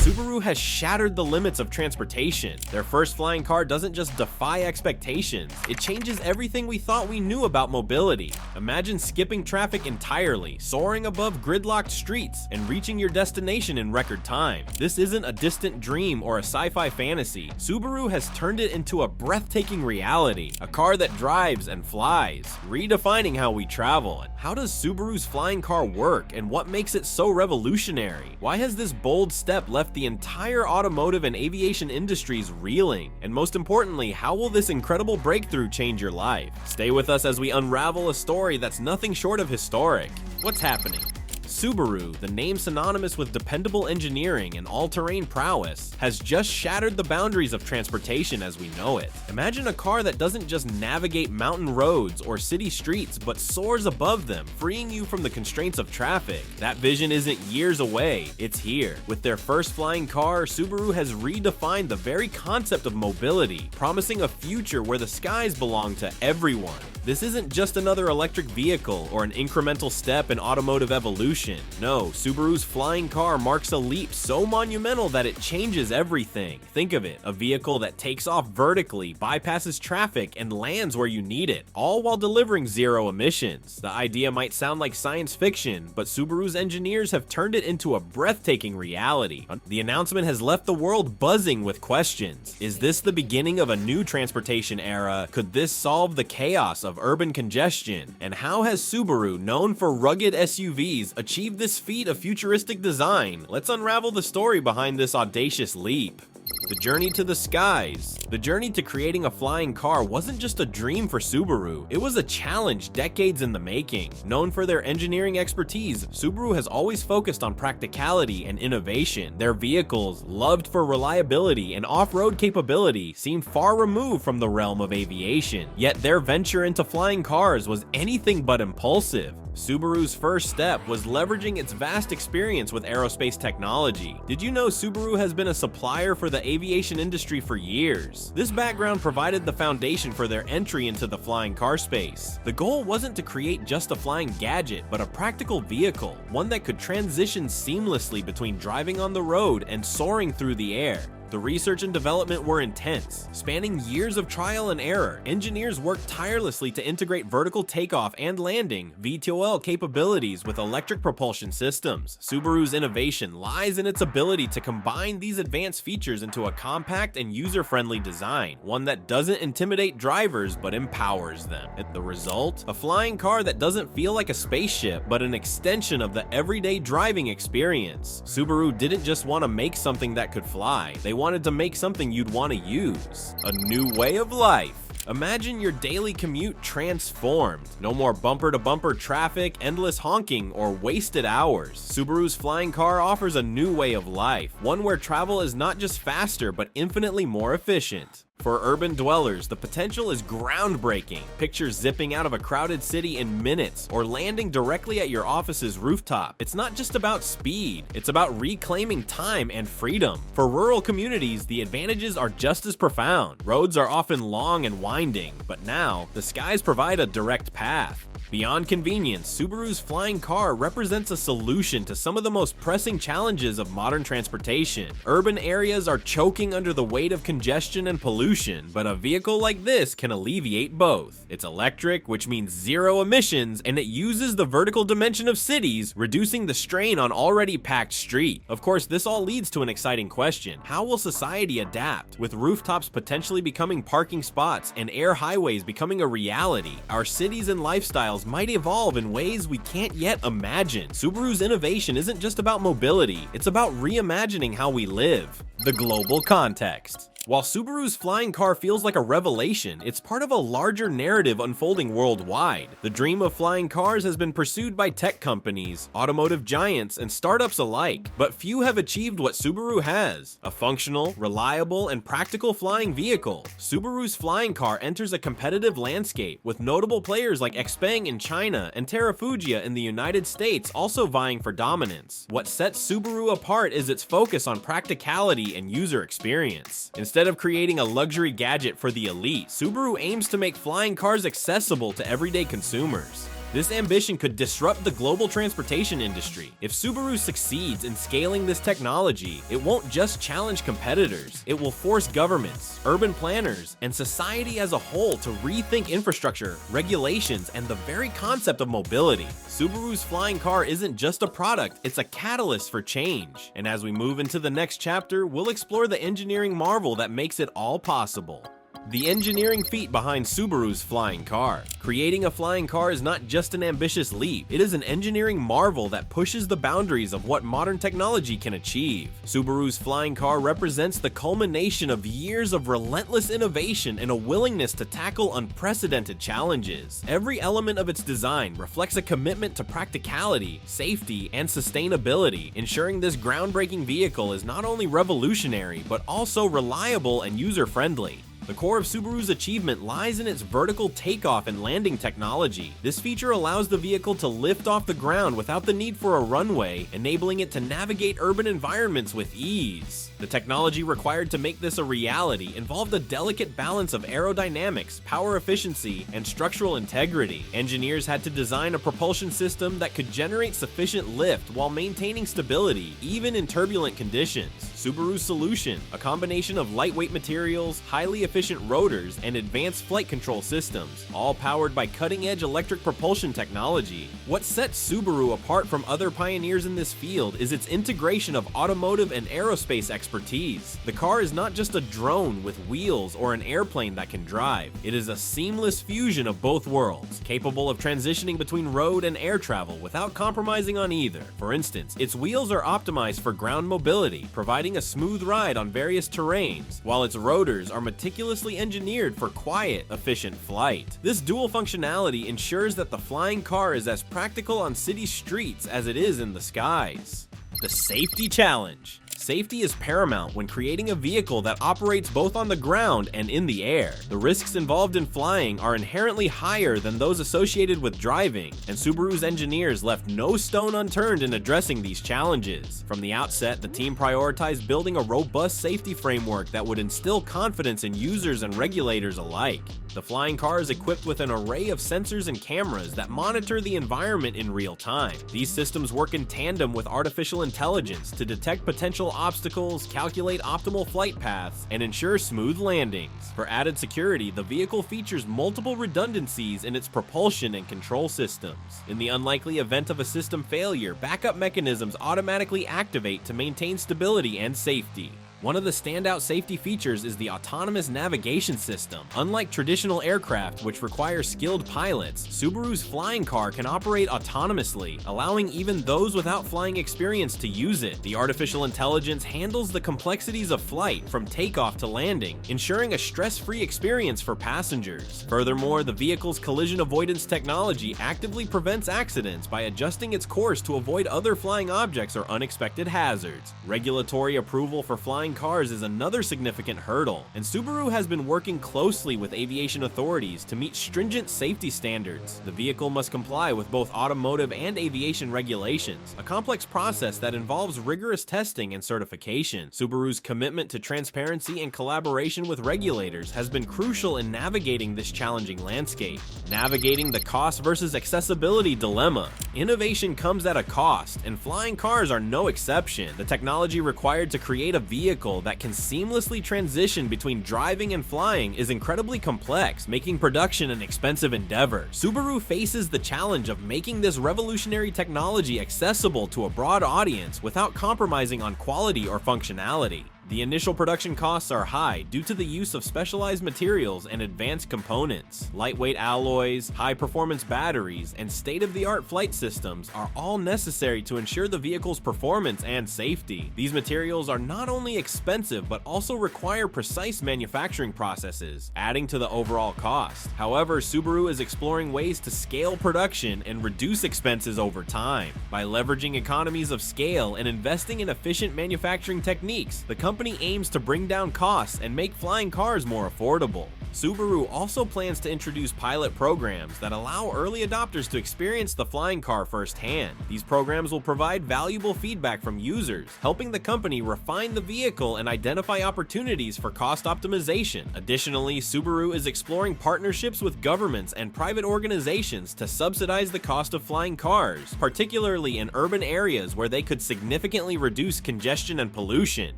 Subaru has shattered the limits of transportation. Their first flying car doesn't just defy expectations, it changes everything we thought we knew about mobility. Imagine skipping traffic entirely, soaring above gridlocked streets, and reaching your destination in record time. This isn't a distant dream or a sci-fi fantasy. Subaru has turned it into a breathtaking reality, a car that drives and flies, redefining how we travel. How does Subaru's flying car work, and what makes it so revolutionary? Why has this bold step left the entire automotive and aviation industries reeling? And most importantly, how will this incredible breakthrough change your life? Stay with us as we unravel a story that's nothing short of historic. What's happening? Subaru, the name synonymous with dependable engineering and all-terrain prowess, has just shattered the boundaries of transportation as we know it. Imagine a car that doesn't just navigate mountain roads or city streets, but soars above them, freeing you from the constraints of traffic. That vision isn't years away, it's here. With their first flying car, Subaru has redefined the very concept of mobility, promising a future where the skies belong to everyone. This isn't just another electric vehicle or an incremental step in automotive evolution. No, Subaru's flying car marks a leap so monumental that it changes everything. Think of it, a vehicle that takes off vertically, bypasses traffic, and lands where you need it, all while delivering zero emissions. The idea might sound like science fiction, but Subaru's engineers have turned it into a breathtaking reality. The announcement has left the world buzzing with questions. Is this the beginning of a new transportation era? Could this solve the chaos of urban congestion? And how has Subaru, known for rugged SUVs, achieved this feat of futuristic design? Let's unravel the story behind this audacious leap. The journey to the skies. The journey to creating a flying car wasn't just a dream for Subaru, it was a challenge decades in the making. Known for their engineering expertise, Subaru has always focused on practicality and innovation. Their vehicles, loved for reliability and off-road capability, seemed far removed from the realm of aviation. Yet their venture into flying cars was anything but impulsive. Subaru's first step was leveraging its vast experience with aerospace technology. Did you know Subaru has been a supplier for the aviation industry for years? This background provided the foundation for their entry into the flying car space. The goal wasn't to create just a flying gadget, but a practical vehicle, one that could transition seamlessly between driving on the road and soaring through the air. The research and development were intense. Spanning years of trial and error, engineers worked tirelessly to integrate vertical takeoff and landing, VTOL capabilities with electric propulsion systems. Subaru's innovation lies in its ability to combine these advanced features into a compact and user-friendly design, one that doesn't intimidate drivers but empowers them. The result? A flying car that doesn't feel like a spaceship, but an extension of the everyday driving experience. Subaru didn't just want to make something that could fly, they wanted to make something you'd want to use. A new way of life. Imagine your daily commute transformed. No more bumper-to-bumper traffic, endless honking, or wasted hours. Subaru's flying car offers a new way of life, one where travel is not just faster, but infinitely more efficient. For urban dwellers, the potential is groundbreaking. Picture zipping out of a crowded city in minutes or landing directly at your office's rooftop. It's not just about speed, it's about reclaiming time and freedom. For rural communities, the advantages are just as profound. Roads are often long and winding, but now, the skies provide a direct path. Beyond convenience, Subaru's flying car represents a solution to some of the most pressing challenges of modern transportation. Urban areas are choking under the weight of congestion and pollution, but a vehicle like this can alleviate both. It's electric, which means zero emissions, and it uses the vertical dimension of cities, reducing the strain on already packed streets. Of course, this all leads to an exciting question. How will society adapt? With rooftops potentially becoming parking spots and air highways becoming a reality, our cities and lifestyles might evolve in ways we can't yet imagine. Subaru's innovation isn't just about mobility, it's about reimagining how we live. The global context. While Subaru's flying car feels like a revelation, it's part of a larger narrative unfolding worldwide. The dream of flying cars has been pursued by tech companies, automotive giants, and startups alike, but few have achieved what Subaru has: a functional, reliable, and practical flying vehicle. Subaru's flying car enters a competitive landscape, with notable players like XPeng in China and Terrafugia in the United States also vying for dominance. What sets Subaru apart is its focus on practicality and user experience. Instead of creating a luxury gadget for the elite, Subaru aims to make flying cars accessible to everyday consumers. This ambition could disrupt the global transportation industry. If Subaru succeeds in scaling this technology, it won't just challenge competitors, it will force governments, urban planners, and society as a whole to rethink infrastructure, regulations, and the very concept of mobility. Subaru's flying car isn't just a product, it's a catalyst for change. And as we move into the next chapter, we'll explore the engineering marvel that makes it all possible. The engineering feat behind Subaru's flying car. Creating a flying car is not just an ambitious leap, it is an engineering marvel that pushes the boundaries of what modern technology can achieve. Subaru's flying car represents the culmination of years of relentless innovation and a willingness to tackle unprecedented challenges. Every element of its design reflects a commitment to practicality, safety, and sustainability, ensuring this groundbreaking vehicle is not only revolutionary, but also reliable and user-friendly. The core of Subaru's achievement lies in its vertical takeoff and landing technology. This feature allows the vehicle to lift off the ground without the need for a runway, enabling it to navigate urban environments with ease. The technology required to make this a reality involved a delicate balance of aerodynamics, power efficiency, and structural integrity. Engineers had to design a propulsion system that could generate sufficient lift while maintaining stability, even in turbulent conditions. Subaru's solution, a combination of lightweight materials, highly efficient rotors, and advanced flight control systems, all powered by cutting-edge electric propulsion technology. What sets Subaru apart from other pioneers in this field is its integration of automotive and aerospace expertise. The car is not just a drone with wheels or an airplane that can drive. It is a seamless fusion of both worlds, capable of transitioning between road and air travel without compromising on either. For instance, its wheels are optimized for ground mobility, providing a smooth ride on various terrains, while its rotors are meticulously engineered for quiet, efficient flight. This dual functionality ensures that the flying car is as practical on city streets as it is in the skies. The safety challenge. Safety is paramount when creating a vehicle that operates both on the ground and in the air. The risks involved in flying are inherently higher than those associated with driving, and Subaru's engineers left no stone unturned in addressing these challenges. From the outset, the team prioritized building a robust safety framework that would instill confidence in users and regulators alike. The flying car is equipped with an array of sensors and cameras that monitor the environment in real time. These systems work in tandem with artificial intelligence to detect potential obstacles, calculate optimal flight paths, and ensure smooth landings. For added security, the vehicle features multiple redundancies in its propulsion and control systems. In the unlikely event of a system failure, backup mechanisms automatically activate to maintain stability and safety. One of the standout safety features is the autonomous navigation system. Unlike traditional aircraft, which require skilled pilots, Subaru's flying car can operate autonomously, allowing even those without flying experience to use it. The artificial intelligence handles the complexities of flight from takeoff to landing, ensuring a stress-free experience for passengers. Furthermore, the vehicle's collision avoidance technology actively prevents accidents by adjusting its course to avoid other flying objects or unexpected hazards. Regulatory approval for flying cars is another significant hurdle, and Subaru has been working closely with aviation authorities to meet stringent safety standards. The vehicle must comply with both automotive and aviation regulations, a complex process that involves rigorous testing and certification. Subaru's commitment to transparency and collaboration with regulators has been crucial in navigating this challenging landscape. Navigating the cost versus accessibility dilemma. Innovation comes at a cost, and flying cars are no exception. The technology required to create a vehicle that can seamlessly transition between driving and flying is incredibly complex, making production an expensive endeavor. Subaru faces the challenge of making this revolutionary technology accessible to a broad audience without compromising on quality or functionality. The initial production costs are high due to the use of specialized materials and advanced components. Lightweight alloys, high-performance batteries, and state-of-the-art flight systems are all necessary to ensure the vehicle's performance and safety. These materials are not only expensive but also require precise manufacturing processes, adding to the overall cost. However, Subaru is exploring ways to scale production and reduce expenses over time. By leveraging economies of scale and investing in efficient manufacturing techniques, the company aims to bring down costs and make flying cars more affordable. Subaru also plans to introduce pilot programs that allow early adopters to experience the flying car firsthand. These programs will provide valuable feedback from users, helping the company refine the vehicle and identify opportunities for cost optimization. Additionally, Subaru is exploring partnerships with governments and private organizations to subsidize the cost of flying cars, particularly in urban areas where they could significantly reduce congestion and pollution.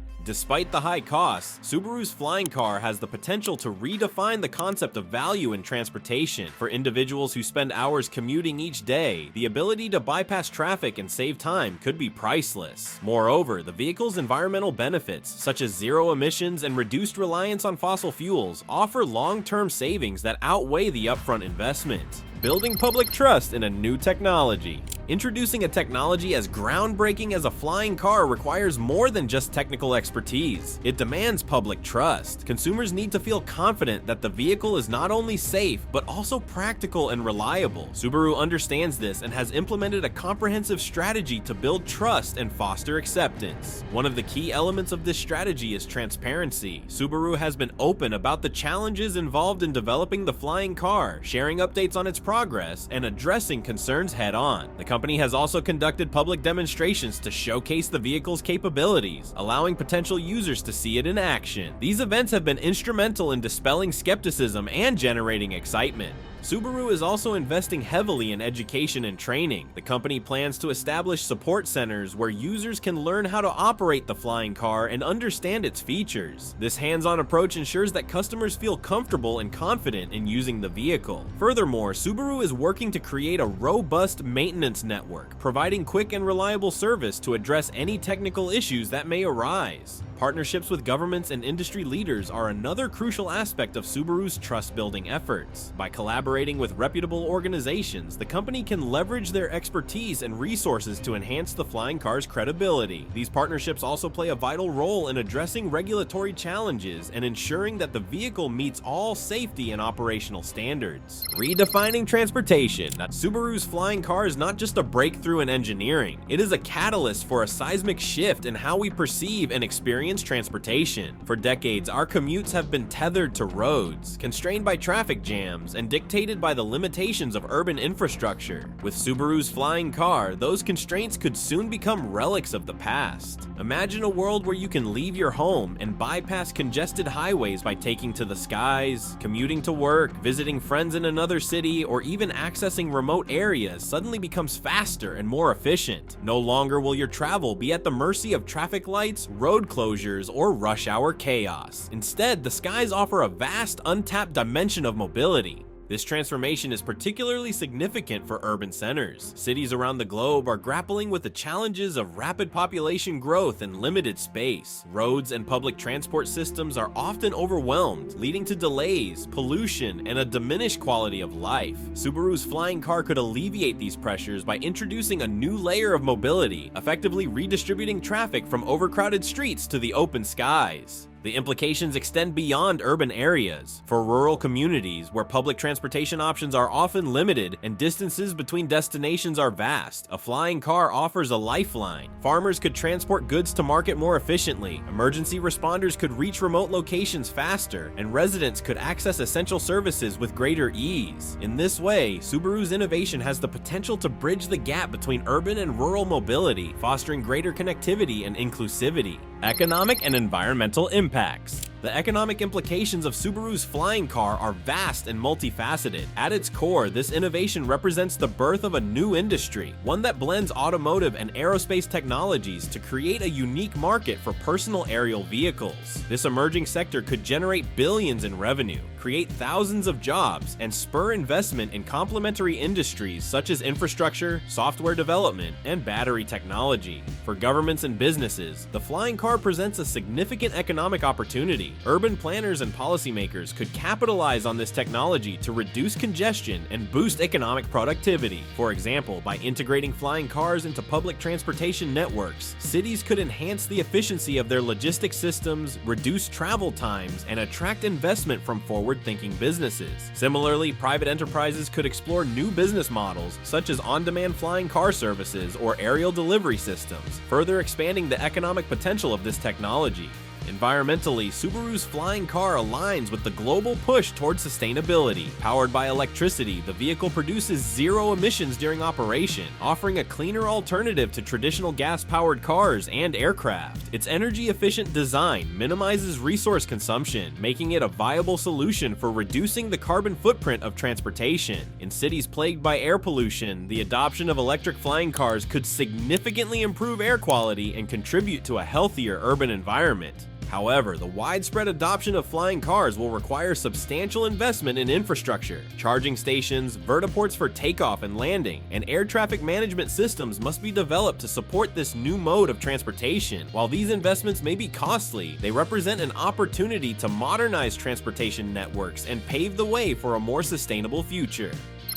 Despite the high costs, Subaru's flying car has the potential to redefine the concept of value in transportation. For individuals who spend hours commuting each day, the ability to bypass traffic and save time could be priceless. Moreover, the vehicle's environmental benefits, such as zero emissions and reduced reliance on fossil fuels, offer long-term savings that outweigh the upfront investment. Building public trust in a new technology. Introducing a technology as groundbreaking as a flying car requires more than just technical expertise. It demands public trust. Consumers need to feel confident that the vehicle is not only safe, but also practical and reliable. Subaru understands this and has implemented a comprehensive strategy to build trust and foster acceptance. One of the key elements of this strategy is transparency. Subaru has been open about the challenges involved in developing the flying car, sharing updates on its progress, and addressing concerns head-on. The company has also conducted public demonstrations to showcase the vehicle's capabilities, allowing potential users to see it in action. These events have been instrumental in dispelling skepticism and generating excitement. Subaru is also investing heavily in education and training. The company plans to establish support centers where users can learn how to operate the flying car and understand its features. This hands-on approach ensures that customers feel comfortable and confident in using the vehicle. Furthermore, Subaru is working to create a robust maintenance network, providing quick and reliable service to address any technical issues that may arise. Partnerships with governments and industry leaders are another crucial aspect of Subaru's trust-building efforts. By collaborating with reputable organizations, the company can leverage their expertise and resources to enhance the flying car's credibility. These partnerships also play a vital role in addressing regulatory challenges and ensuring that the vehicle meets all safety and operational standards. Redefining transportation. Subaru's flying car is not just a breakthrough in engineering, it is a catalyst for a seismic shift in how we perceive and experience transportation. For decades, our commutes have been tethered to roads, constrained by traffic jams, and dictated by the limitations of urban infrastructure. With Subaru's flying car, those constraints could soon become relics of the past. Imagine a world where you can leave your home and bypass congested highways by taking to the skies. Commuting to work, visiting friends in another city, or even accessing remote areas suddenly becomes faster and more efficient. No longer will your travel be at the mercy of traffic lights, road closures, or rush hour chaos. Instead, the skies offer a vast, untapped dimension of mobility. This transformation is particularly significant for urban centers. Cities around the globe are grappling with the challenges of rapid population growth and limited space. Roads and public transport systems are often overwhelmed, leading to delays, pollution, and a diminished quality of life. Subaru's flying car could alleviate these pressures by introducing a new layer of mobility, effectively redistributing traffic from overcrowded streets to the open skies. The implications extend beyond urban areas. For rural communities, where public transportation options are often limited and distances between destinations are vast, a flying car offers a lifeline. Farmers could transport goods to market more efficiently, emergency responders could reach remote locations faster, and residents could access essential services with greater ease. In this way, Subaru's innovation has the potential to bridge the gap between urban and rural mobility, fostering greater connectivity and inclusivity. Economic and environmental impacts. The economic implications of Subaru's flying car are vast and multifaceted. At its core, this innovation represents the birth of a new industry, one that blends automotive and aerospace technologies to create a unique market for personal aerial vehicles. This emerging sector could generate billions in revenue, create thousands of jobs, and spur investment in complementary industries such as infrastructure, software development, and battery technology. For governments and businesses, the flying car presents a significant economic opportunity. Urban planners and policymakers could capitalize on this technology to reduce congestion and boost economic productivity. For example, by integrating flying cars into public transportation networks, cities could enhance the efficiency of their logistics systems, reduce travel times, and attract investment from forward-thinking businesses. Similarly, private enterprises could explore new business models, such as on-demand flying car services or aerial delivery systems, further expanding the economic potential of this technology. Environmentally, Subaru's flying car aligns with the global push towards sustainability. Powered by electricity, the vehicle produces zero emissions during operation, offering a cleaner alternative to traditional gas-powered cars and aircraft. Its energy-efficient design minimizes resource consumption, making it a viable solution for reducing the carbon footprint of transportation. In cities plagued by air pollution, the adoption of electric flying cars could significantly improve air quality and contribute to a healthier urban environment. However, the widespread adoption of flying cars will require substantial investment in infrastructure. Charging stations, vertiports for takeoff and landing, and air traffic management systems must be developed to support this new mode of transportation. While these investments may be costly, they represent an opportunity to modernize transportation networks and pave the way for a more sustainable future.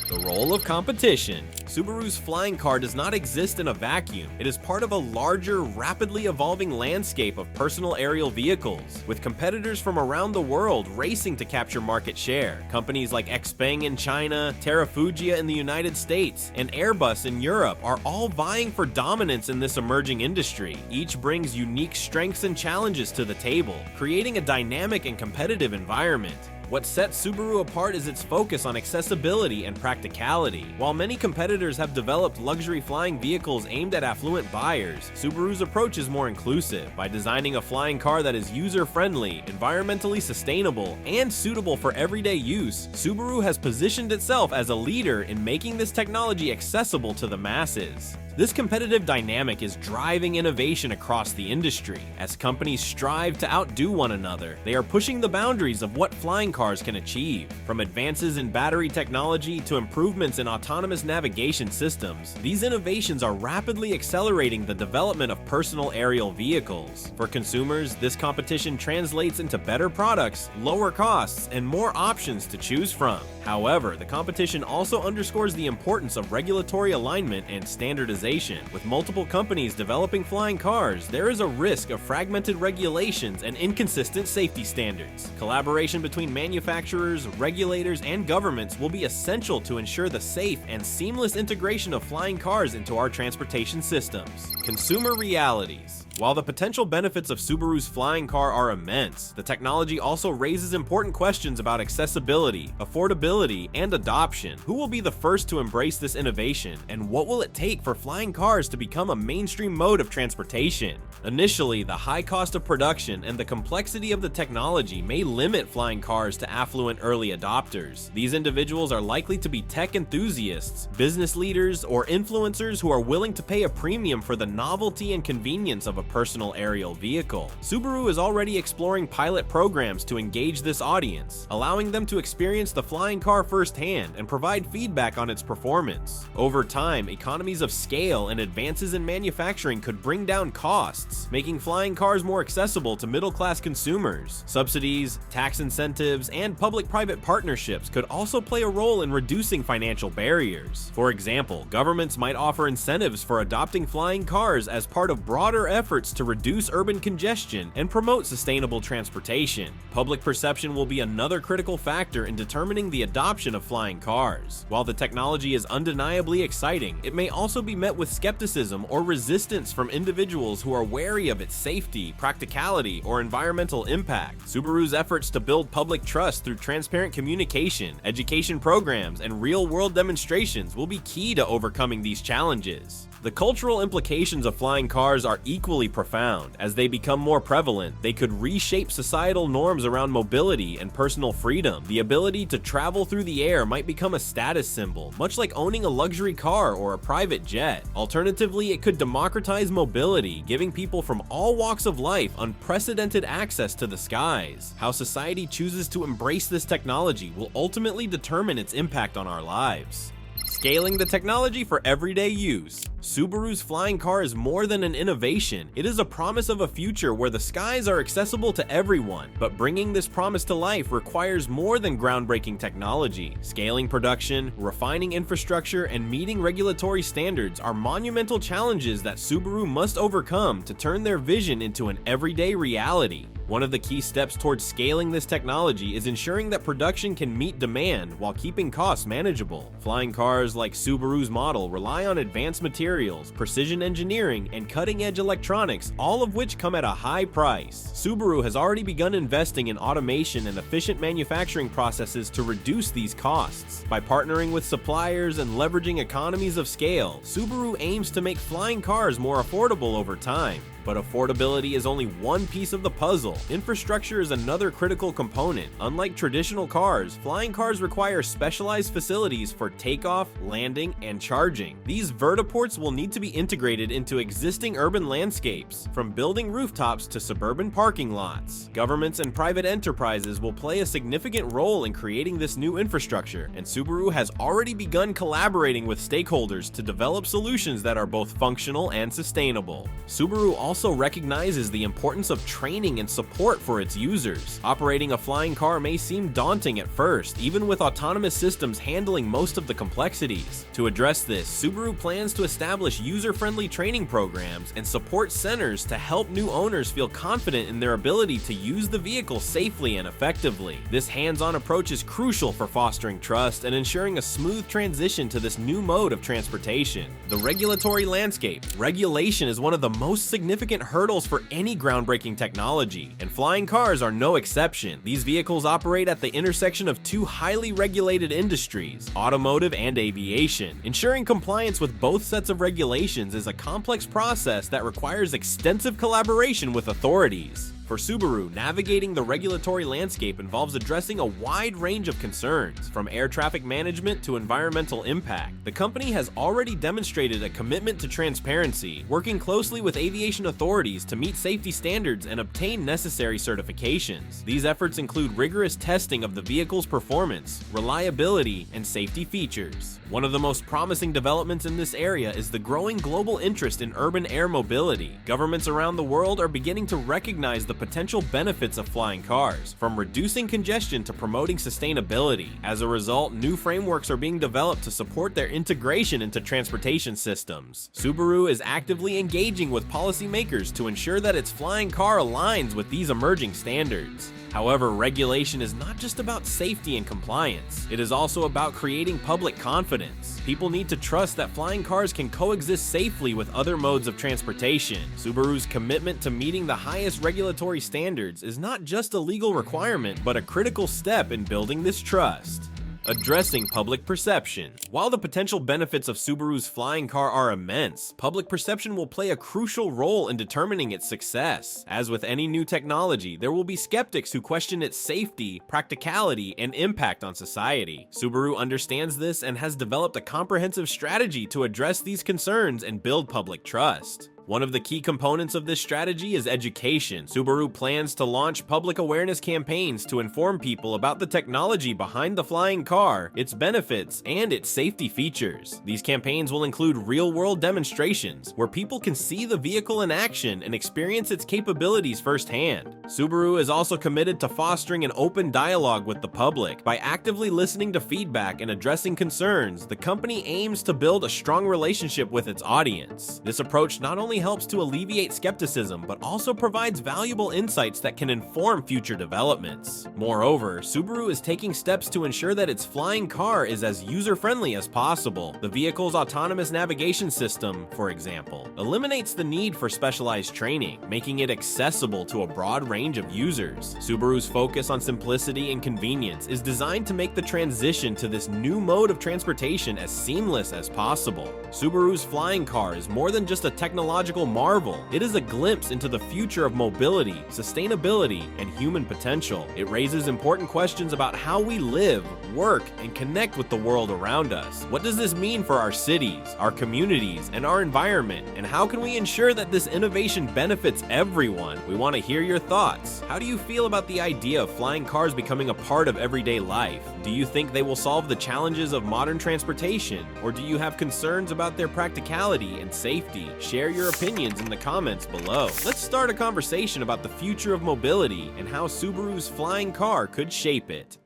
The role of competition. Subaru's flying car does not exist in a vacuum. It is part of a larger, rapidly evolving landscape of personal aerial vehicles, with competitors from around the world racing to capture market share. Companies like Xpeng in China, Terrafugia in the United States, and Airbus in Europe are all vying for dominance in this emerging industry. Each brings unique strengths and challenges to the table, creating a dynamic and competitive environment. What sets Subaru apart is its focus on accessibility and practicality. While many competitors have developed luxury flying vehicles aimed at affluent buyers, Subaru's approach is more inclusive. By designing a flying car that is user-friendly, environmentally sustainable, and suitable for everyday use, Subaru has positioned itself as a leader in making this technology accessible to the masses. This competitive dynamic is driving innovation across the industry. As companies strive to outdo one another, they are pushing the boundaries of what flying cars can achieve. From advances in battery technology to improvements in autonomous navigation systems, these innovations are rapidly accelerating the development of personal aerial vehicles. For consumers, this competition translates into better products, lower costs, and more options to choose from. However, the competition also underscores the importance of regulatory alignment and standardization. With multiple companies developing flying cars, there is a risk of fragmented regulations and inconsistent safety standards. Collaboration between manufacturers, regulators, and governments will be essential to ensure the safe and seamless integration of flying cars into our transportation systems. Consumer realities. While the potential benefits of Subaru's flying car are immense, the technology also raises important questions about accessibility, affordability, and adoption. Who will be the first to embrace this innovation, and what will it take for flying cars to become a mainstream mode of transportation? Initially, the high cost of production and the complexity of the technology may limit flying cars to affluent early adopters. These individuals are likely to be tech enthusiasts, business leaders, or influencers who are willing to pay a premium for the novelty and convenience of a personal aerial vehicle. Subaru is already exploring pilot programs to engage this audience, allowing them to experience the flying car firsthand and provide feedback on its performance. Over time, economies of scale and advances in manufacturing could bring down costs, making flying cars more accessible to middle-class consumers. Subsidies, tax incentives, and public-private partnerships could also play a role in reducing financial barriers. For example, governments might offer incentives for adopting flying cars as part of broader efforts to reduce urban congestion and promote sustainable transportation. Public perception will be another critical factor in determining the adoption of flying cars. While the technology is undeniably exciting, it may also be met with skepticism or resistance from individuals who are wary of its safety, practicality, or environmental impact. Subaru's efforts to build public trust through transparent communication, education programs, and real-world demonstrations will be key to overcoming these challenges. The cultural implications of flying cars are equally profound. As they become more prevalent, they could reshape societal norms around mobility and personal freedom. The ability to travel through the air might become a status symbol, much like owning a luxury car or a private jet. Alternatively, it could democratize mobility, giving people from all walks of life unprecedented access to the skies. How society chooses to embrace this technology will ultimately determine its impact on our lives. Scaling the technology for everyday use. Subaru's flying car is more than an innovation. It is a promise of a future where the skies are accessible to everyone. But bringing this promise to life requires more than groundbreaking technology. Scaling production, refining infrastructure, and meeting regulatory standards are monumental challenges that Subaru must overcome to turn their vision into an everyday reality. One of the key steps towards scaling this technology is ensuring that production can meet demand while keeping costs manageable. Flying cars like Subaru's model rely on advanced materials materials, precision engineering, and cutting-edge electronics, all of which come at a high price. Subaru has already begun investing in automation and efficient manufacturing processes to reduce these costs. By partnering with suppliers and leveraging economies of scale, Subaru aims to make flying cars more affordable over time. But affordability is only one piece of the puzzle. Infrastructure is another critical component. Unlike traditional cars, flying cars require specialized facilities for takeoff, landing, and charging. These vertiports will need to be integrated into existing urban landscapes, from building rooftops to suburban parking lots. Governments and private enterprises will play a significant role in creating this new infrastructure, and Subaru has already begun collaborating with stakeholders to develop solutions that are both functional and sustainable. Subaru also recognizes the importance of training and support for its users. Operating a flying car may seem daunting at first, even with autonomous systems handling most of the complexities. To address this, Subaru plans to establish user-friendly training programs and support centers to help new owners feel confident in their ability to use the vehicle safely and effectively. This hands-on approach is crucial for fostering trust and ensuring a smooth transition to this new mode of transportation. The regulatory landscape. Regulation is one of the most significant hurdles for any groundbreaking technology, and flying cars are no exception. These vehicles operate at the intersection of two highly regulated industries, automotive and aviation. Ensuring compliance with both sets of regulations is a complex process that requires extensive collaboration with authorities. For Subaru, navigating the regulatory landscape involves addressing a wide range of concerns, from air traffic management to environmental impact. The company has already demonstrated a commitment to transparency, working closely with aviation authorities to meet safety standards and obtain necessary certifications. These efforts include rigorous testing of the vehicle's performance, reliability, and safety features. One of the most promising developments in this area is the growing global interest in urban air mobility. Governments around the world are beginning to recognize the potential benefits of flying cars, from reducing congestion to promoting sustainability. As a result, new frameworks are being developed to support their integration into transportation systems. Subaru is actively engaging with policymakers to ensure that its flying car aligns with these emerging standards. However, regulation is not just about safety and compliance. It is also about creating public confidence. People need to trust that flying cars can coexist safely with other modes of transportation. Subaru's commitment to meeting the highest regulatory standards is not just a legal requirement, but a critical step in building this trust. Addressing public perception. While the potential benefits of Subaru's flying car are immense, public perception will play a crucial role in determining its success. As with any new technology, there will be skeptics who question its safety, practicality, and impact on society. Subaru understands this and has developed a comprehensive strategy to address these concerns and build public trust. One of the key components of this strategy is education. Subaru plans to launch public awareness campaigns to inform people about the technology behind the flying car, its benefits, and its safety features. These campaigns will include real-world demonstrations, where people can see the vehicle in action and experience its capabilities firsthand. Subaru is also committed to fostering an open dialogue with the public. By actively listening to feedback and addressing concerns, the company aims to build a strong relationship with its audience. This approach not only helps to alleviate skepticism, but also provides valuable insights that can inform future developments. Moreover, Subaru is taking steps to ensure that its flying car is as user-friendly as possible. The vehicle's autonomous navigation system, for example, eliminates the need for specialized training, making it accessible to a broad range of users. Subaru's focus on simplicity and convenience is designed to make the transition to this new mode of transportation as seamless as possible. Subaru's flying car is more than just a technological marvel. It is a glimpse into the future of mobility, sustainability, and human potential. It raises important questions about how we live, work, and connect with the world around us. What does this mean for our cities, our communities, and our environment? And how can we ensure that this innovation benefits everyone? We want to hear your thoughts. How do you feel about the idea of flying cars becoming a part of everyday life? Do you think they will solve the challenges of modern transportation? Or do you have concerns about their practicality and safety? Share your opinions in the comments below. Let's start a conversation about the future of mobility and how Subaru's flying car could shape it.